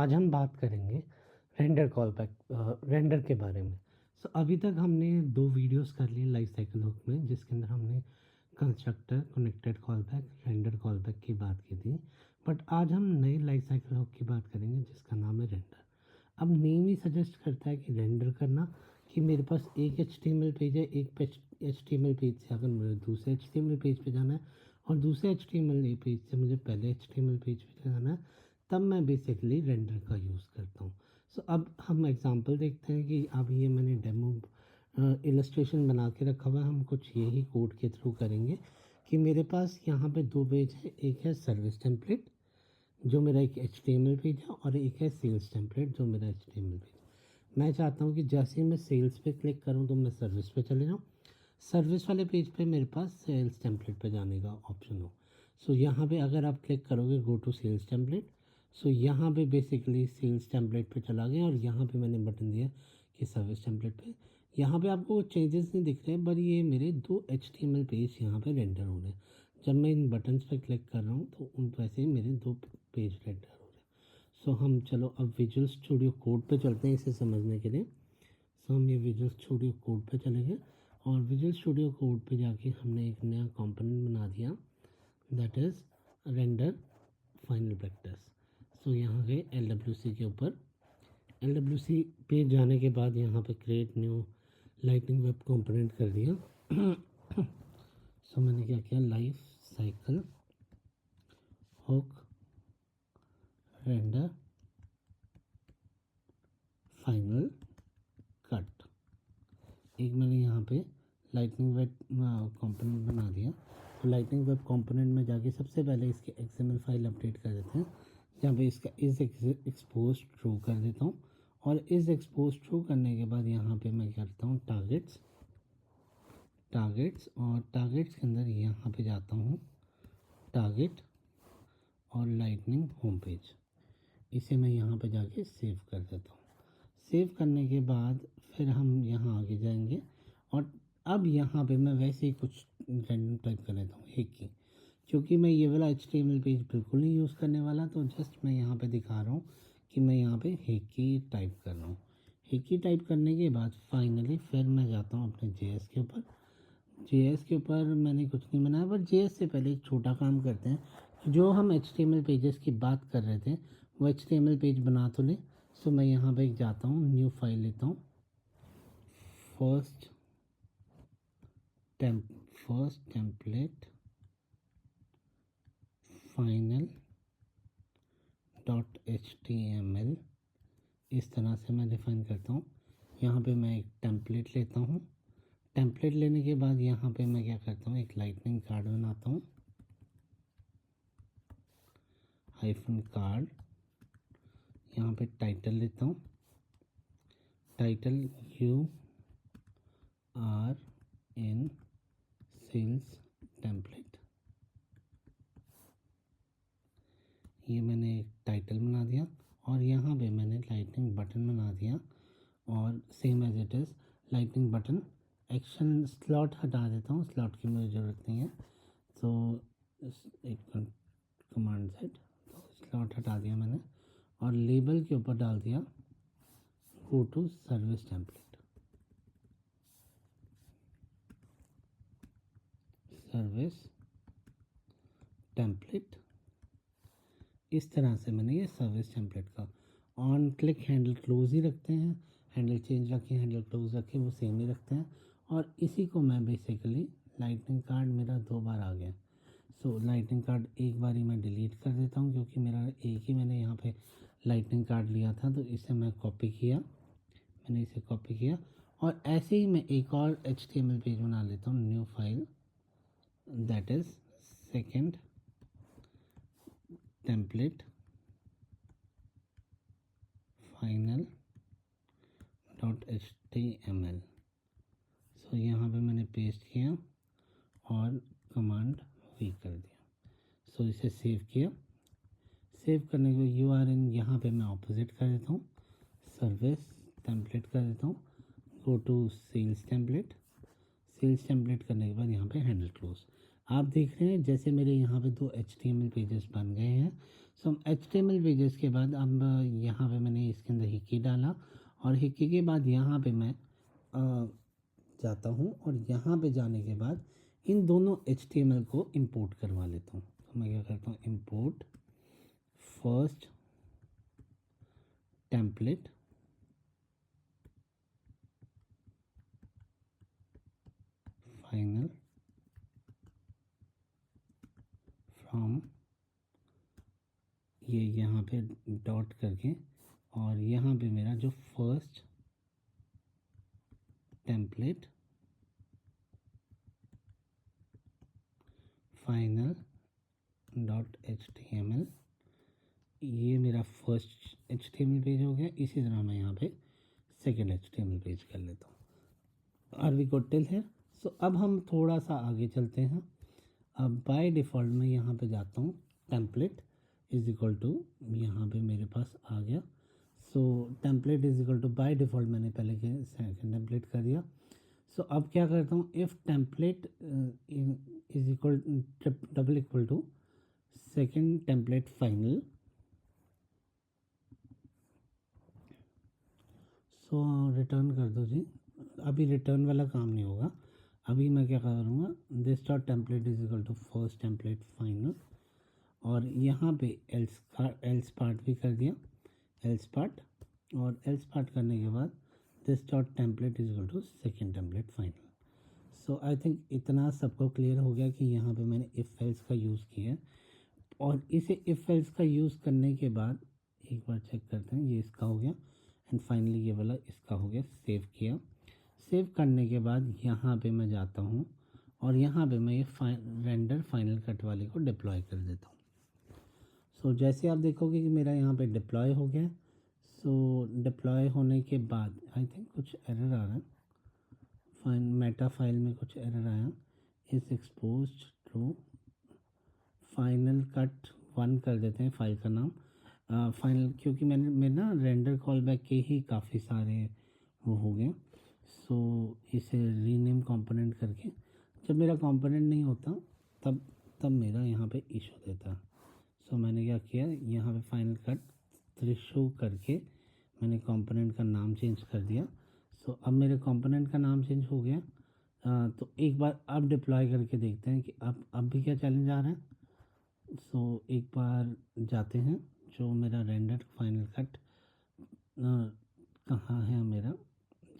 आज हम बात करेंगे रेंडर कॉल बैक रेंडर के बारे में। अभी तक हमने 2 वीडियोस कर लिए लाइफ साइकिल हुक में, जिसके अंदर हमने constructor, connected call back, render call back की बात की थी। बट आज हम नए लाइफ साइकिल हुक की बात करेंगे जिसका नाम है रेंडर। अब नेम ही सजेस्ट करता है कि रेंडर करना, कि मेरे पास एक HTML पेज है, एक HTML पेज से अगर मुझे दूसरे HTML पेज पे जाना है और दूसरे HTML पेज से मुझे पहले HTML पेज पे जाना है, तब मैं बेसिकली रेंडर का यूज़ करता हूँ। अब हम एग्जांपल देखते हैं कि अब ये मैंने डेमो इलस्ट्रेशन बना के रखा हुआ है। हम कुछ यही कोड के थ्रू करेंगे कि मेरे पास यहाँ पे 2 पेज है, एक है सर्विस टेम्पलेट जो मेरा एक HTML पेज है और एक है सेल्स टेम्पलेट जो मेरा HTML पेज है। मैं चाहता हूँ कि जैसे ही मैं सेल्स पे क्लिक करूँ तो मैं सर्विस पे चले जाऊँ, सर्विस वाले पेज पे मेरे पास सेल्स टेम्पलेट पे जाने का ऑप्शन हो। यहाँ पे अगर आप क्लिक करोगे गो टू सेल्स टेम्पलेट, यहाँ पे बेसिकली सेल्स टेम्पलेट पे चला गया और यहाँ पे मैंने बटन दिया कि सर्विस टेम्पलेट पे। यहाँ पे आपको चेंजेस नहीं दिख रहे हैं, पर ये मेरे 2 HTML पेज यहाँ पे रेंडर हो रहे हैं। जब मैं इन बटन्स पे क्लिक कर रहा हूँ तो उन वैसे ही मेरे 2 पेज रेंडर हो रहे हैं। हम चलो अब विजुअल स्टूडियो कोड पे चलते हैं इसे समझने के लिए। हम ये विजुअल स्टूडियो कोड पे चलेंगे और विजुअल स्टूडियो कोड पे जाके हमने एक नया कंपोनेंट बना दिया, that is render final practice. यहाँ गए LWC के ऊपर, LWC पे जाने के बाद यहाँ पे create new lighting web component कर दिया। मैंने क्या किया, life cycle hook render final cut, एक मैंने यहाँ पे लाइटनिंग वेब कंपोनेंट बना दिया। तो लाइटनिंग वेब कंपोनेंट में जाके सबसे पहले इसके XML फाइल अपडेट कर देते हैं, जहाँ पे इसका इज एक्सपोज ट्रू कर देता हूँ। और इज एक्सपोज ट्रू करने के बाद यहाँ पे मैं करता हूँ टारगेट्स और टारगेट्स के अंदर यहाँ पे जाता हूँ टारगेट और लाइटनिंग होम पेज, इसे मैं यहाँ पे जाके सेव कर देता हूँ। सेव करने के बाद फिर हम यहाँ आगे जाएंगे और अब यहाँ पे मैं वैसे ही कुछ रैंडम टाइप कर लेता हूँ हिकी, क्योंकि मैं ये वाला HTML पेज बिल्कुल नहीं यूज़ करने वाला, तो जस्ट मैं यहाँ पे दिखा रहा हूँ कि मैं यहाँ पे हिकी टाइप कर रहा हूँ। हिकी टाइप करने के बाद फाइनली फिर मैं जाता हूँ अपने JS के ऊपर। JS के ऊपर मैंने कुछ नहीं बनाया, बट JS से पहले एक छोटा काम करते हैं। जो हम HTML पेजेस की बात कर रहे थे वो HTML पेज बना तो ले। मैं यहाँ पे जाता हूँ, न्यू फाइल लेता हूँ, फर्स्ट टेम्पलेट फाइनल .html, इस तरह से मैं डिफाइन करता हूँ। यहाँ पे मैं एक टेम्पलेट लेता हूँ। टेम्पलेट लेने के बाद यहाँ पे मैं क्या करता हूँ, एक लाइटनिंग कार्ड बनाता हूँ, हाइफन कार्ड। यहाँ पे टाइटल लेता हूँ, टाइटल URN सेल्स टेम्पलेट, ये मैंने एक टाइटल बना दिया। और यहाँ पे मैंने लाइटनिंग बटन बना दिया और same as it is lightning button. Action slot हटा देता हूँ, स्लॉट की मुझे ज़रूरत नहीं है, तो एक कमांड सेट, तो स्लॉट हटा दिया मैंने और लेबल के ऊपर डाल दिया go to service template, service template. इस तरह से मैंने ये सर्विस टेम्पलेट का ऑन क्लिक हैंडल क्लोज ही रखते हैं, हैंडल चेंज रखें, हैंडल क्लोज रखें, वो सेम ही रखते हैं। और इसी को मैं बेसिकली लाइटनिंग कार्ड मेरा 2 बार आ गया। लाइटनिंग कार्ड एक बार ही मैं डिलीट कर देता हूँ, क्योंकि मेरा एक ही मैंने यहाँ पे लाइटनिंग कार्ड लिया था, तो इसे मैं कॉपी किया, मैंने इसे कॉपी किया। और ऐसे ही मैं एक और HTML पेज बना लेता हूँ, new file, that is second template final .html। यहाँ पे मैंने पेस्ट किया और कमांड V कर दिया। इसे सेव किया। सेव करने के URN यहाँ पे मैं ऑपोजिट कर देता हूँ, सर्विस टेम्पलेट कर देता हूँ, go to sales template. Sales template करने के बाद यहाँ पे हैंडल क्लोज। आप देख रहे हैं जैसे मेरे यहाँ पे 2 HTML पेजेस बन गए हैं। सो HTML पेजेस के बाद अब यहाँ पे मैंने इसके अंदर हिक्की डाला और हिक्की के बाद यहाँ पे मैं जाता हूँ और यहाँ पे जाने के बाद इन दोनों HTML को इंपोर्ट करवा लेता हूँ। तो मैं क्या करता हूँ, import first template final from, ये यहाँ पे डॉट करके, और यहाँ पे मेरा जो first template final dot HTML, ये मेरा फर्स्ट HTML पेज हो गया। इसी तरह मैं यहाँ पे सेकेंड HTML पेज कर लेता हूँ। Are we got till here? So अब हम थोड़ा सा आगे चलते हैं। अब बाय डिफ़ॉल्ट मैं यहाँ पे जाता हूँ, टेम्पलेट इज इक्वल टू, यहाँ पे मेरे पास आ गया। So template is equal to, by default मैंने पहले के सेकेंड टेम्पलेट कर दिया। सो अब क्या करता हूँ, if template is equal double equal to second template final. So return कर दो जी। अभी रिटर्न वाला काम नहीं होगा, अभी मैं क्या करूँगा, this dot template is equal to first template final, और यहाँ पे एल्स पार्ट भी कर दिया, एल्स पार्ट, और एल्स पार्ट करने के बाद this dot template is equal to second template final. So I think इतना सबको क्लियर हो गया कि यहाँ पे मैंने इफ़ एल्स का यूज़ किया है। और इसे इफ़ एल्स का यूज़ करने के बाद एक बार चेक करते हैं, ये इसका हो गया एंड फाइनली ये वाला इसका हो गया। सेव किया, सेव करने के बाद यहाँ पे मैं जाता हूँ और यहाँ पे मैं ये रेंडर फाइनल कट वाले को डिप्लॉय कर देता हूँ। सो जैसे आप देखोगे कि मेरा यहाँ पे डिप्लॉय हो गया। सो डिप्लॉय होने के बाद आई थिंक कुछ एरर आ रहा है, मेटा फाइल में कुछ एरर आया, इस एक्सपोज टू फाइनल कट 1 कर देते हैं फाइल का नाम, फाइनल, क्योंकि मैं ना रेंडर कॉल बैक के ही काफ़ी सारे वो हो गए। सो इसे रीनेम कंपोनेंट करके, जब मेरा कंपोनेंट नहीं होता तब तब मेरा यहाँ पे इशू देता है। सो मैंने क्या किया, यहाँ पे फाइनल कट थ्रेशो करके मैंने कंपोनेंट का नाम चेंज कर दिया। सो अब मेरे कंपोनेंट का नाम चेंज हो गया। तो एक बार अब डिप्लॉय करके देखते हैं कि अब भी क्या चैलेंज आ रहा है। सो एक बार जाते हैं, जो मेरा रेंडर फाइनल कट कहाँ है मेरा,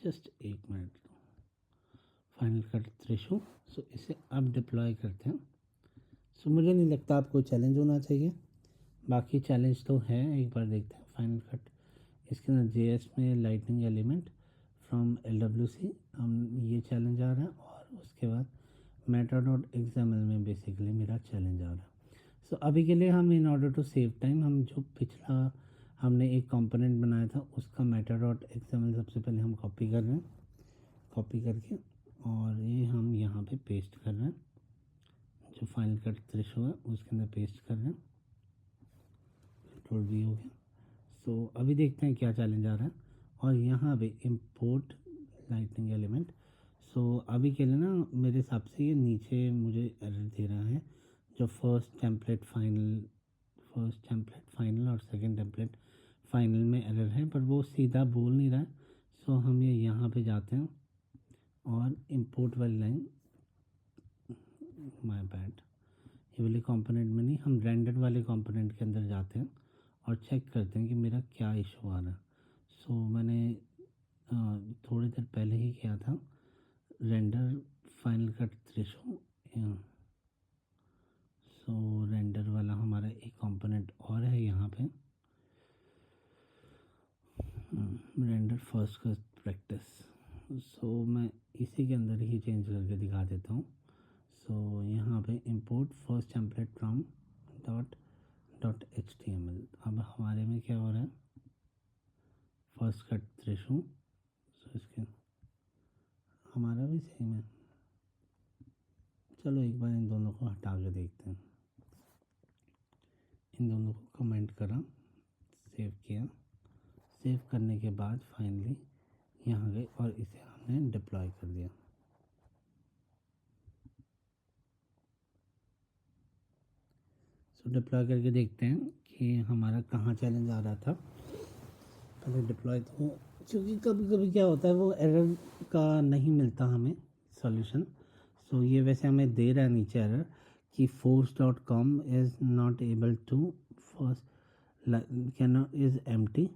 जस्ट एक मिनट, फाइनल कट थ्रेशो। सो इसे अब डिप्लॉय करते हैं। सो मुझे नहीं लगता आपको चैलेंज होना चाहिए, बाकी चैलेंज तो है। एक बार देखते हैं फाइनल कट, इसके अंदर JS में लाइटनिंग एलिमेंट फ्रॉम LWC, हम ये चैलेंज आ रहा है, और उसके बाद मेटा डॉट XML में बेसिकली मेरा चैलेंज आ रहा है। सो अभी के लिए हम in order to save time, हम जो पिछला हमने एक कंपोनेंट बनाया था उसका मेटा डॉट XML सबसे पहले हम कॉपी कर रहे हैं, कॉपी करके और ये हम यहाँ पे पेस्ट कर रहे हैं, जो फाइनल कट थ्रेशो है उसके अंदर पेस्ट कर रहे हैं। कंट्रोल V हो गया। सो अभी देखते हैं क्या चैलेंज आ रहा है, और यहाँ पे इंपोर्ट लाइटनिंग एलिमेंट। सो अभी के लिए ना मेरे हिसाब से ये नीचे मुझे एरर दे रहा है, जो फर्स्ट टेम्पलेट फाइनल और सेकंड टेम्पलेट फाइनल में एरर है, पर वो सीधा बोल नहीं रहा है। सो हम ये यहाँ पे जाते हैं और इंपोर्ट वाली लाइन, माय बैड, ये वाले कंपोनेंट में नहीं, हम रेंडर वाले कंपोनेंट के अंदर जाते हैं और चेक करते हैं कि मेरा क्या इशू आ रहा है। सो मैंने थोड़ी देर पहले ही किया था रेंडर फाइनल कट थ्रेशो। सो रेंडर वाला हमारा एक कंपोनेंट और है यहाँ पे, रेंडर फर्स्ट का प्रैक्टिस। सो मैं इसी के अंदर ही चेंज करके दिखा देता हूँ। सो यहाँ पे import first template from dot HTML। अब हमारे में क्या हो रहा है, फर्स्ट कट थ्रेशो। सो इसके हमारा भी सेम है। चलो एक बार इन दोनों को हटा के देखते हैं। इन दोनों को कमेंट करा, सेव किया, सेव करने के बाद फाइनली यहाँ गए और इसे हमने डिप्लॉय कर दिया। तो डिप्लॉय करके देखते हैं कि हमारा कहाँ चैलेंज आ रहा था। पहले डिप्लॉय तो, क्योंकि कभी कभी क्या होता है वो एरर का नहीं मिलता हमें सॉल्यूशन। सो ये वैसे हमें दे रहा है नीचे एरर कि force.com is not able to first can is empty,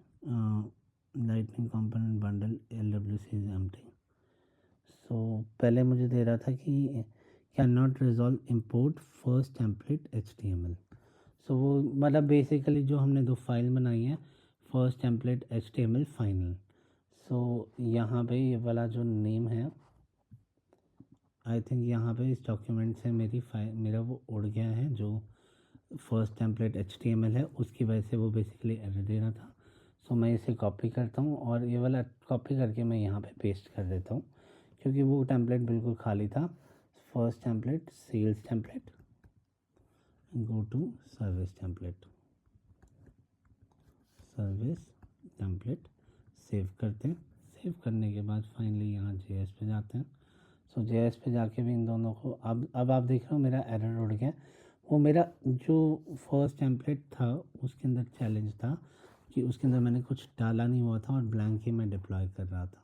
lightning component bundle LWC is empty. So पहले मुझे दे रहा था कि can not resolve import first template HTML। So वो मतलब बेसिकली जो हमने दो फाइल बनाई है first template HTML final. So यहाँ पे ये वाला जो नेम है, आई थिंक यहाँ पे इस डॉक्यूमेंट से मेरा वो उड़ गया है जो फर्स्ट टेम्पलेट HTML है, उसकी वजह से वो बेसिकली एरर दे रहा था। सो मैं इसे कॉपी करता हूँ और ये वाला कॉपी करके मैं यहाँ पे पेस्ट कर देता हूँ, क्योंकि वो टेम्पलेट बिल्कुल खाली था। First template sales template, go to service template, service template save करते हैं। सेव करने के बाद फाइनली यहाँ JS पे जाते हैं। सो JS पे जाके भी इन दोनों को अब आप देख रहे हो मेरा एरर उड़ गया। वो मेरा जो फर्स्ट टेम्पलेट था उसके अंदर चैलेंज था कि उसके अंदर मैंने कुछ डाला नहीं हुआ था और ब्लैंक ही मैं डिप्लॉय कर रहा था।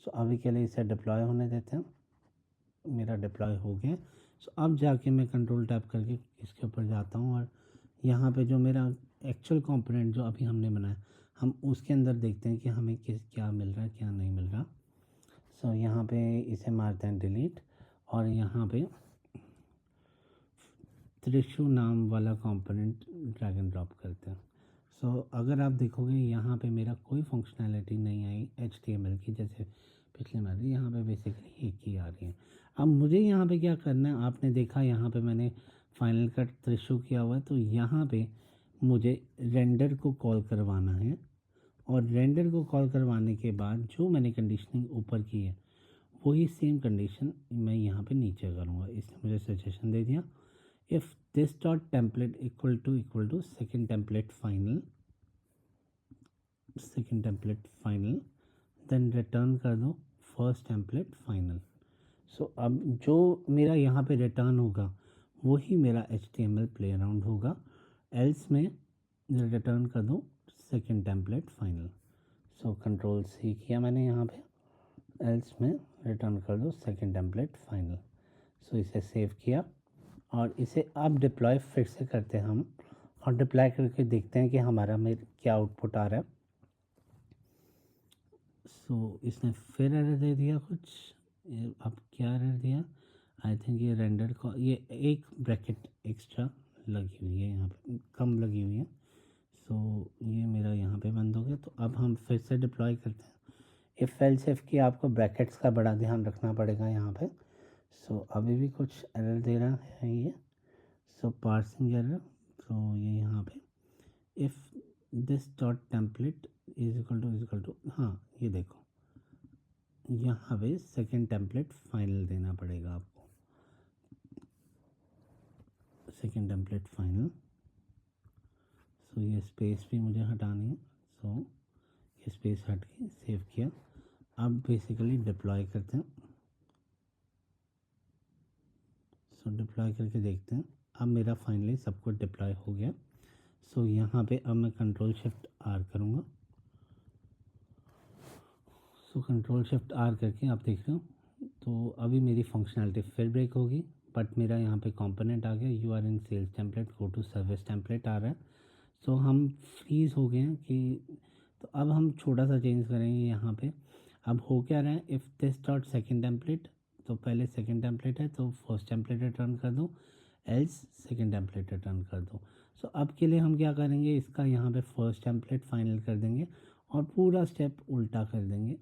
सो अभी के लिए इसे डिप्लॉय होने देते हैं। मेरा डिप्लॉय हो गया। सो अब जाके मैं कंट्रोल टैप करके इसके ऊपर जाता हूँ और यहाँ पे जो मेरा एक्चुअल कंपोनेंट जो अभी हमने बनाया हम उसके अंदर देखते हैं कि हमें क्या मिल रहा है क्या नहीं मिल रहा। सो यहाँ पे इसे मारते हैं डिलीट और यहाँ पे त्रिशु नाम वाला कंपोनेंट ड्रैग एंड ड्रॉप करते हैं। सो अगर आप देखोगे यहाँ पे मेरा कोई फंक्शनैलिटी नहीं आई HTML की, जैसे पिछले बार यहाँ पे बेसिकली एक ही आ रही है। अब मुझे यहाँ पे क्या करना है, आपने देखा यहाँ पे मैंने फाइनल कट त्रिशु किया हुआ है, तो यहाँ पे मुझे रेंडर को कॉल करवाना है और रेंडर को कॉल करवाने के बाद जो मैंने कंडीशनिंग ऊपर की है वही सेम कंडीशन मैं यहाँ पे नीचे करूँगा। इसने मुझे सजेशन दे दिया if this dot template equal to second template final then return कर दो first template final। सो अब जो मेरा यहाँ पे रिटर्न होगा वही मेरा HTML प्ले अराउंड होगा, एल्स में रिटर्न कर दो second template final. So control C किया मैंने यहाँ पे, एल्स में रिटर्न कर दो सेकंड टेम्पलेट फाइनल। सो इसे सेव किया और इसे अब डिप्लॉय फिर से करते हैं हम और डिप्लॉय करके देखते हैं कि हमारा में क्या आउटपुट आ रहा है। सो इसने फिर एरर दे दिया कुछ, अब क्या एरर दिया, आई थिंक ये रेंडर को ये एक ब्रैकेट एक्स्ट्रा लगी हुई है, यहाँ पे कम लगी हुई है। सो ये मेरा यहाँ पे बंद हो गया। तो अब हम फिर से डिप्लॉय करते हैं। इफ़ एल्स इफ की आपको ब्रैकेट्स का बड़ा ध्यान रखना पड़ेगा यहाँ पे। सो अभी भी कुछ एरर दे रहा है ये, सो पार्सिंग एरर। तो ये यहाँ पे if this dot template is equal to हाँ ये देखो यहाँ पे सेकंड टेम्पलेट फाइनल देना पड़ेगा आपको, सेकंड टेम्पलेट फाइनल। सो ये स्पेस भी मुझे हटानी है। सो ये स्पेस हट के सेव किया। अब बेसिकली डिप्लॉय करते हैं। सो डिप्लॉय करके देखते हैं। अब मेरा फाइनली सब कुछ डिप्लॉय हो गया। सो यहाँ पे अब मैं कंट्रोल शिफ्ट R करूँगा। सो कंट्रोल शिफ्ट R करके आप देख रहे हो तो अभी मेरी फंक्शनैलिटी फिर ब्रेक होगी, बट मेरा यहाँ पे कंपोनेंट आ गया, you are in sales template go to service template आ रहा है। सो हम फ्रीज हो गए हैं कि तो अब हम छोटा सा चेंज करेंगे यहाँ पे। अब हो क्या रहा है, if this dot second template, तो पहले सेकेंड टेम्पलेट है तो फर्स्ट टेम्पलेट रिटर्न कर दो, एल्स सेकेंड टेम्पलेट रिटर्न कर दो। सो अब के लिए हम क्या करेंगे, इसका यहाँ पे फर्स्ट टेम्पलेट फाइनल कर देंगे और पूरा स्टेप उल्टा कर देंगे।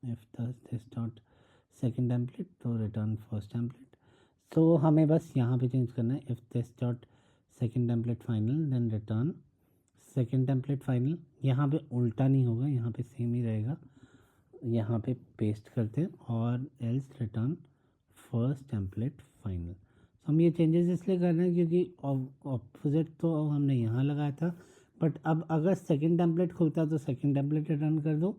If this dot second template तो रिटर्न फर्स्ट टेम्पलेट। तो हमें बस यहाँ पे चेंज करना है, if this dot second template final then return second template final. यहाँ पे उल्टा नहीं होगा, यहाँ पे सेम ही रहेगा। यहाँ पे पेस्ट करते हैं और else return first template final. हम ये चेंजेस इसलिए कर रहे हैं क्योंकि ऑपोजिट तो हमने यहाँ लगाया था, बट अब अगर सेकंड टेम्पलेट खुलता तो सेकंड टेम्पलेट रिटर्न कर दो,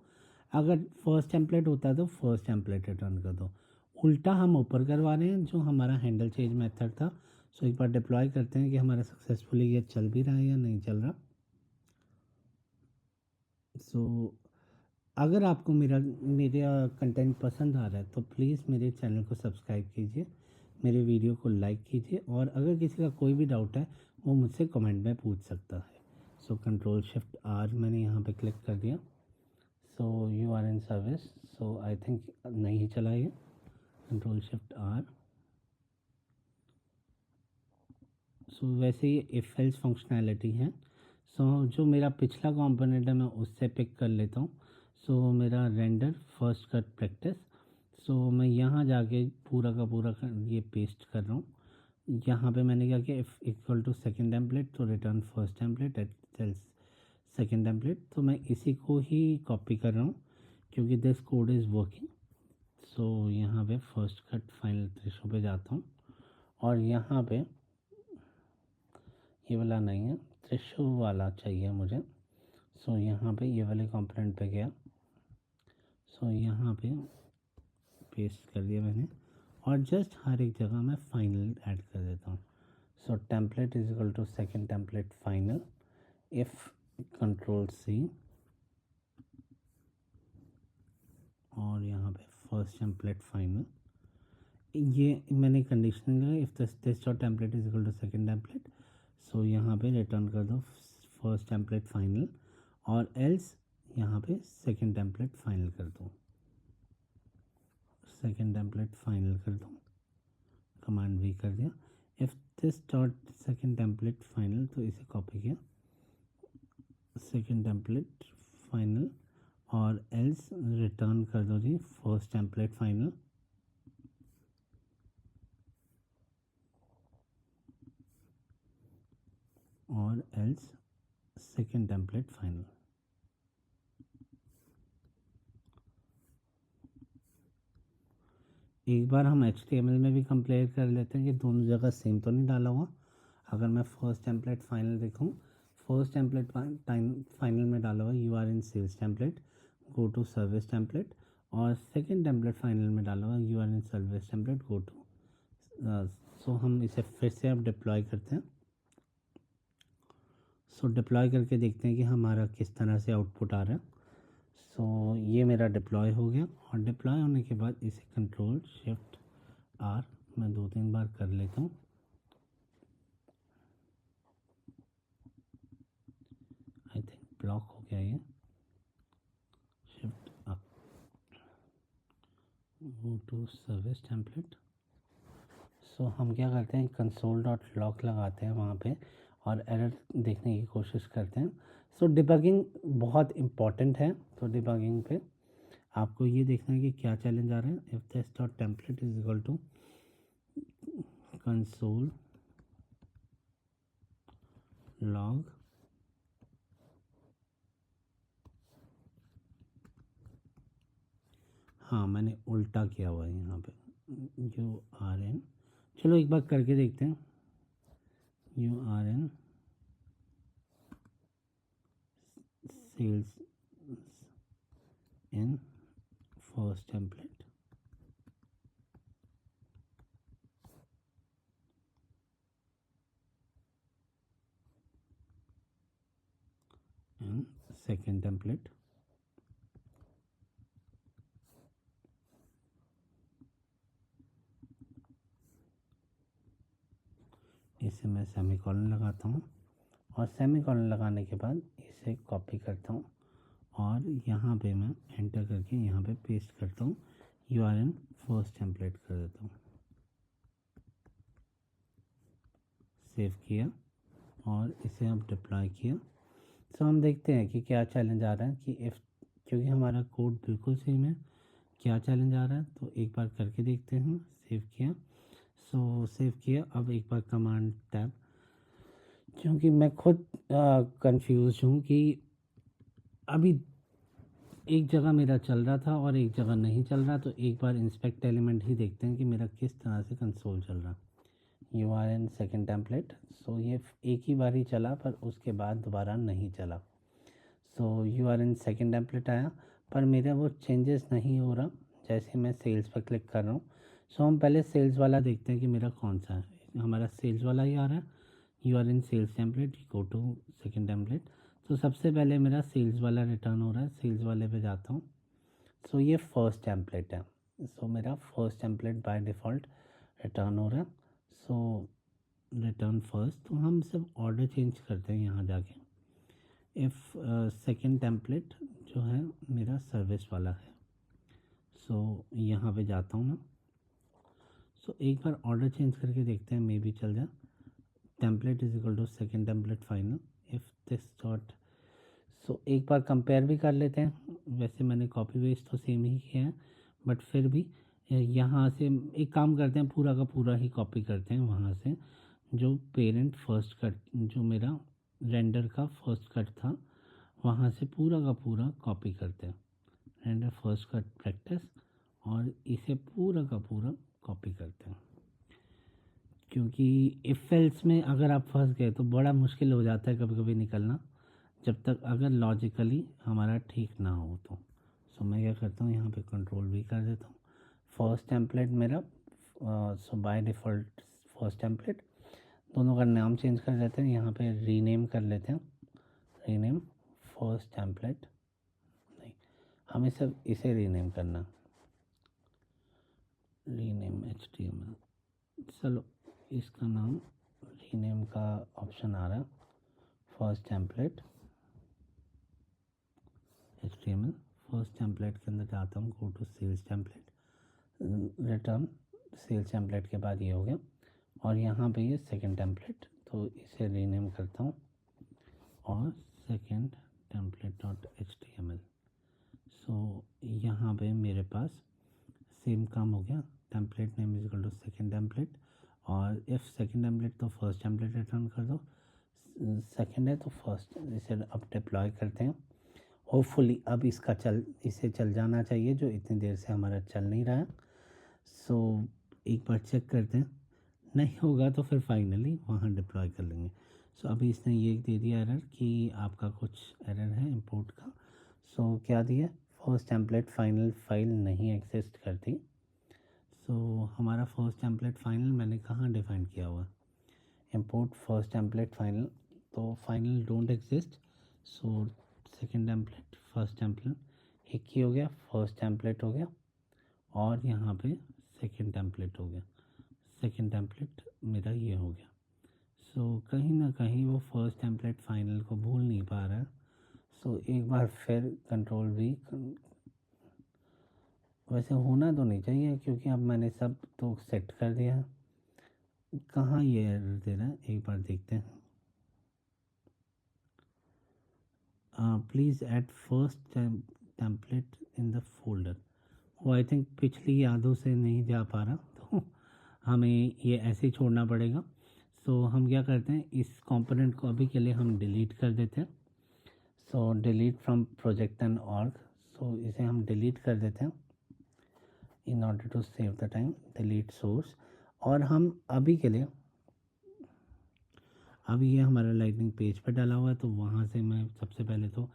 अगर फर्स्ट टेम्पलेट होता तो फर्स्ट टेम्पलेट रिटर्न कर दो। उल्टा हम ऊपर करवा रहे हैं जो हमारा हैंडल चेंज मेथड था। सो एक बार डिप्लॉय करते हैं कि हमारा सक्सेसफुली ये चल भी रहा है या नहीं चल रहा। सो अगर आपको मेरा कंटेंट पसंद आ रहा है तो प्लीज़ मेरे चैनल को सब्सक्राइब कीजिए, मेरे वीडियो को लाइक कीजिए, और अगर किसी का कोई भी डाउट है वो मुझसे कमेंट में पूछ सकता है। सो कंट्रोल शिफ्ट आर मैंने यहाँ पे क्लिक कर दिया। So you are in service. So I think नहीं चला ये। Control shift are. सो वैसे ये इफ एल्स फंक्शनैलिटी है। सो जो मेरा पिछला कंपोनेंट है मैं उससे पिक कर लेता हूँ। सो मेरा रेंडर फर्स्ट कट प्रैक्टिस। सो मैं यहाँ जाके पूरा का पूरा ये पेस्ट कर रहा हूँ। यहाँ पे मैंने क्या किया, if equal to second template तो return first template at second template. तो मैं इसी को ही कॉपी कर रहा हूँ क्योंकि दिस कोड इज़ वर्किंग। सो यहाँ पे फर्स्ट कट फाइनल थ्रेशोल्ड पे जाता हूँ और यहाँ पे ये वाला नहीं है, थ्रेशोल्ड वाला चाहिए मुझे। सो यहाँ पे ये वाले कंपोनेंट पे गया। सो यहाँ पे पेस्ट कर दिया मैंने और जस्ट हर एक जगह मैं फाइनल ऐड कर देता हूँ। So template is equal to second template final if control C, और यहाँ पे फर्स्ट टेम्पलेट फाइनल। ये मैंने कंडीशन लगा, if this dot template is equal to second template. So यहाँ पे रिटर्न कर दो फर्स्ट टेम्पलेट फाइनल, और एल्स यहाँ पे सेकेंड टेम्पलेट फाइनल कर दो, सेकेंड टेम्पलेट फाइनल कर दो। कमांड भी कर दिया। If this dot second template final, तो इसे कॉपी किया, सेकेंड टेम्पलेट फाइनल, और एल्स रिटर्न कर दो जी फर्स्ट टेम्पलेट फाइनल, और एल्स सेकेंड टेम्पलेट फाइनल। एक बार हम HTML में भी कंपेयर कर लेते हैं कि दोनों जगह सेम तो नहीं डाला हुआ। अगर मैं फर्स्ट टेम्पलेट फाइनल देखूँ, फर्स्ट टेम्पलेट फाइनल में डाला हुआ you are in sales template, go to service template, और सेकेंड टेम्पलेट फाइनल में डाला हुआ you are in service template, go to. So हम इसे फिर से अब डिप्लॉय करते हैं। सो डिप्लॉय करके देखते हैं कि हमारा किस तरह से आउटपुट आ रहा है। सो ये मेरा डिप्लॉय हो गया, और डिप्लॉय होने के बाद इसे कंट्रोल शिफ्ट आर मैं 2-3 बार कर लेता हूँ। आई थिंक ब्लॉक हो गया ये। Shift up, go to service template. So हम क्या करते हैं, कंसोल डॉट लॉग लगाते हैं वहाँ पे और एरर देखने की कोशिश करते हैं। सो डिबगिंग बहुत इम्पॉर्टेंट है। तो डिबगिंग पे आपको ये देखना है कि क्या चैलेंज आ रहा है। If this dot template is equal to console log, हाँ मैंने उल्टा किया हुआ है यहाँ पे, यू आर एन। चलो एक बार करके देखते हैं। You are in sales in first template and second template. इसे मैं सेमीकोलन लगाता हूँ, और सेमीकोलन लगाने के बाद इसे कॉपी करता हूँ और यहाँ पे मैं एंटर करके यहाँ पे पेस्ट करता हूँ, you are in first template कर देता हूँ। सेव किया और इसे अब डिप्लॉय किया। सो हम देखते हैं कि क्या चैलेंज आ रहा है, कि इफ़, क्योंकि हमारा कोड बिल्कुल सेम है, क्या चैलेंज आ रहा है तो एक बार करके देखते हैं। सेव किया, सो सेव किया। अब एक बार कमांड टैब, क्योंकि मैं खुद कंफ्यूज हूँ कि अभी एक जगह मेरा चल रहा था और एक जगह नहीं चल रहा, तो एक बार इंस्पेक्ट एलिमेंट ही देखते हैं कि मेरा किस तरह से कंसोल चल रहा। You are in second template. So ये एक ही बार ही चला, पर उसके बाद दोबारा नहीं चला। So you are in second template आया, पर मेरा वो चेंजेस नहीं हो रहा जैसे मैं सेल्स पर क्लिक कर रहा हूँ। सो हम पहले सेल्स वाला देखते हैं कि मेरा कौन सा है। हमारा सेल्स वाला ही आ रहा है, you are in sales template, go to second template. तो सबसे पहले मेरा सेल्स वाला रिटर्न हो रहा है, सेल्स वाले पे जाता हूँ। सो ये फर्स्ट टेम्पलेट है, सो मेरा first template by default return हो रहा है। सो रिटर्न फर्स्ट, तो हम सब ऑर्डर चेंज करते हैं यहाँ जाके। इफ़ सेकेंड टेम्पलेट जो है मेरा सर्विस वाला है, सो यहाँ पे जाता हूँ मैं। सो एक बार ऑर्डर चेंज करके देखते हैं, मे बी चल जाए। Template is equal to second template final if this dot. So एक बार कंपेयर भी कर लेते हैं। वैसे मैंने कॉपी पेस्ट तो सेम ही किया है, बट फिर भी यहाँ से एक काम करते हैं, पूरा का पूरा ही कॉपी करते हैं वहाँ से। जो पेरेंट फर्स्ट कट, जो मेरा रेंडर का फर्स्ट कट था, वहाँ से पूरा का पूरा कॉपी करते हैं, रेंडर फर्स्ट कट प्रैक्टिस, और इसे पूरा का पूरा कॉपी करते हैं। क्योंकि इफ़ एल्स में अगर आप फंस गए तो बड़ा मुश्किल हो जाता है कभी कभी निकलना, जब तक अगर लॉजिकली हमारा ठीक ना हो तो। सो मैं क्या करता हूँ, यहाँ पे कंट्रोल भी कर देता हूँ। फर्स्ट टेम्पलेट मेरा, सो बाय डिफ़ॉल्ट फर्स्ट टेम्पलेट, दोनों का नाम चेंज कर देते हैं, यहाँ पे रीनेम कर लेते हैं, रीनेम फर्स्ट टेम्पलेट, नहीं हमें सब इसे रीनेम करना, रीनेम HTML। चलो इसका नाम रीनेम का ऑप्शन आ रहा है, first template HTML। First template के अंदर जाता हूँ, go to sales template, return sales template के बाद ये हो गया, और यहाँ पे ये सेकंड टेम्पलेट, तो इसे रीनेम करता हूँ और second template dot HTML। So यहाँ पे मेरे पास सेम काम हो गया, template name is equal to second template, और इफ़ सेकंड टेम्पलेट तो फर्स्ट टेम्पलेट रिटर्न कर दो, सेकंड है तो फर्स्ट। इसे अब डिप्लॉय करते हैं। होपफुली अब इसे चल जाना चाहिए, जो इतनी देर से हमारा चल नहीं रहा है। सो एक बार चेक करते हैं, नहीं होगा तो फिर फाइनली वहाँ डिप्लॉय कर लेंगे। सो अभी इसने ये दे दिया एरर कि आपका कुछ एरर है इंपोर्ट का। सो क्या दिया, फर्स्ट टेम्पलेट फाइनल फाइल नहीं एग्जिस्ट करती। सो हमारा फर्स्ट टेम्पलेट फाइनल मैंने कहाँ डिफाइन किया हुआ, इंपोर्ट फर्स्ट टेम्पलेट फाइनल, तो final don't exist. So second template first template एक ही हो गया, फर्स्ट टेम्पलेट हो गया, और यहाँ पे सेकंड टेम्पलेट हो गया, सेकंड टेम्पलेट मेरा ये हो गया। सो कहीं ना कहीं वो फर्स्ट टेम्पलेट फाइनल को भूल नहीं पा रहा है। सो एक बार फिर कंट्रोल भी, वैसे होना तो नहीं चाहिए क्योंकि अब मैंने सब तो सेट कर दिया है, कहाँ ये एरर दे रहा है एक बार देखते हैं। Please add first template in the folder, वो आई थिंक पिछली यादों से नहीं जा पा रहा, तो हमें ये ऐसे ही छोड़ना पड़ेगा। सो हम क्या करते हैं, इस कंपोनेंट को अभी के लिए हम डिलीट कर देते हैं। So delete from project and org, so इसे हम डिलीट कर देते हैं in order to save the time, delete source. और हम अभी के लिए, अभी ये हमारा लाइटनिंग पेज पे डाला हुआ है, तो वहाँ से मैं सबसे पहले तो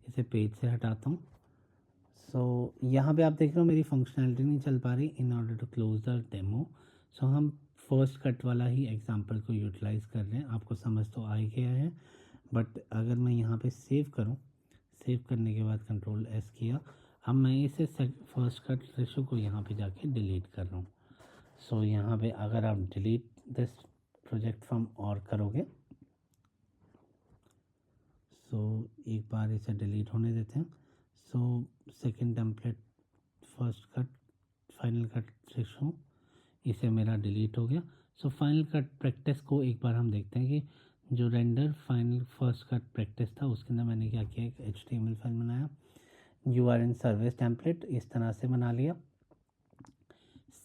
इसे पेज से हटाता हूँ। सो यहाँ पे आप देख रहे हो मेरी फंक्शनैलिटी नहीं चल पा रही, in order to close the demo. So हम फर्स्ट कट वाला ही एग्जांपल को यूटिलाइज़ कर रहे हैं, आपको समझ तो आ ही गया है। बट अगर मैं यहाँ पे सेव करूँ, सेव करने के बाद कंट्रोल S किया, अब मैं इसे फर्स्ट कट रेशो को यहाँ पे जाके डिलीट कर रहा हूँ। सो यहाँ पे अगर आप डिलीट दिस प्रोजेक्ट फ्रॉम और करोगे, सो एक बार इसे डिलीट होने देते हैं। So second template first cut final cut ratio, इसे मेरा डिलीट हो गया। सो फाइनल कट प्रैक्टिस को एक बार हम देखते हैं कि जो render final first cut practice था उसके अंदर मैंने क्या किया, एक HTML फाइल बनाया, you are in service template इस तरह से बना लिया।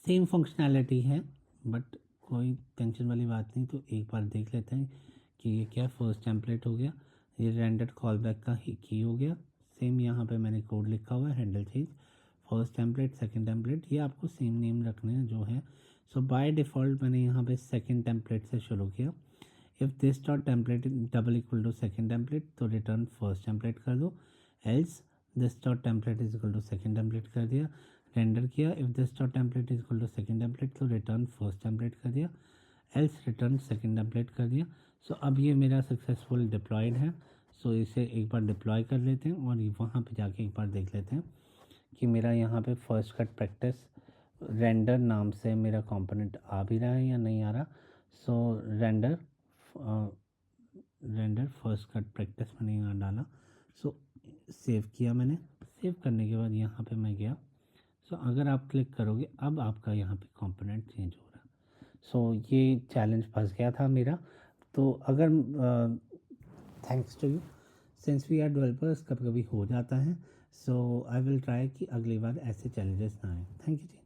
सेम फंक्शनैलिटी है बट कोई टेंशन वाली बात नहीं, तो एक बार देख लेते हैं कि ये क्या फर्स्ट टेम्पलेट हो गया, ये रेंडर कॉल बैक का ही की हो गया। सेम यहाँ पे मैंने कोड लिखा हुआ है, handle change first template second template, ये आपको सेम नेम रखने हैं जो है। सो बाय डिफ़ॉल्ट मैंने यहाँ पे सेकंड टेम्पलेट से शुरू किया। If this dot template double equal to second template तो रिटर्न फर्स्ट टेम्पलेट कर दो, else this dot template is equal to second template कर दिया, रेंडर किया। If this dot template is equal to second template तो return first template कर दिया, else return second template कर दिया। सो अब ये मेरा सक्सेसफुल डिप्लॉयड है। सो इसे एक बार डिप्लॉय कर लेते हैं और वहाँ पे जाके एक बार देख लेते हैं कि मेरा यहाँ पे फर्स्ट कट प्रैक्टिस रेंडर नाम से मेरा कंपोनेंट आ भी रहा है या नहीं आ रहा। सो रेंडर फर्स्ट कट प्रैक्टिस मैंने यहाँ डाला। सो सेव किया मैंने। सेव करने के बाद यहाँ पे मैं गया। सो अगर आप क्लिक करोगे अब आपका यहाँ पे कंपोनेंट चेंज हो रहा है। सो ये चैलेंज फंस गया था मेरा। तो अगर thanks to you, since we are developers कभी कभी हो जाता है। सो आई विल ट्राई कि अगली बार ऐसे चैलेंजेस ना आए। Thank you ji.